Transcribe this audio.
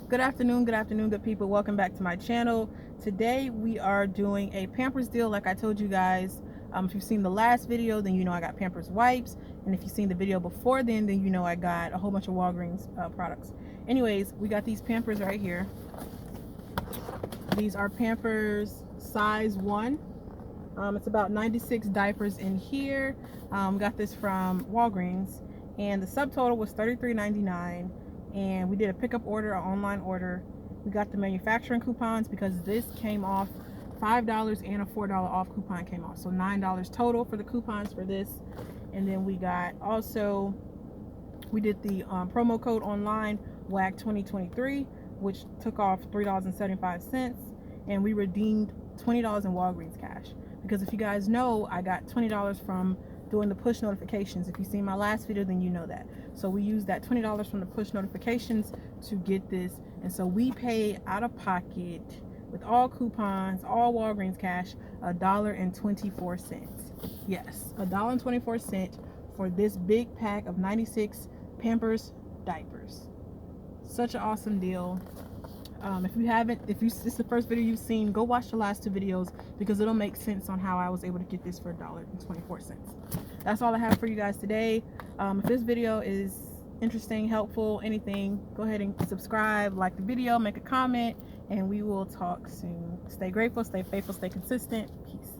Good afternoon, good people. Welcome back to my channel. Today we are doing a Pampers deal like I told you guys. If you've seen the last video, then you know I got Pampers wipes. And if you've seen the video before then you know I got a whole bunch of Walgreens products. Anyways, we got these Pampers right here. These are Pampers size 1. It's about 96 diapers in here. Got this from Walgreens. And the subtotal was $33.99. And we did a pickup order, an online order. We got the manufacturing coupons because this came off $5 and a $4 off coupon came off. So $9 total for the coupons for this. And then we got also, we did the promo code online, WAG 2023, which took off $3.75. And we redeemed $20 in Walgreens cash. Because if you guys know, I got $20 from doing the push notifications. If you've seen my last video, then you know that. So we used that $20 from the push notifications to get this. And so we paid out of pocket with all coupons, all Walgreens cash, $1.24. Yes, $1.24 for this big pack of 96 Pampers diapers. Such an awesome deal. If this is the first video you've seen, go watch the last two videos because it'll make sense on how I was able to get this for $1.24. That's all I have for you guys today. If this video is interesting, helpful, anything, go ahead and subscribe, like the video, make a comment, and we will talk soon. Stay grateful, stay faithful, stay consistent. Peace.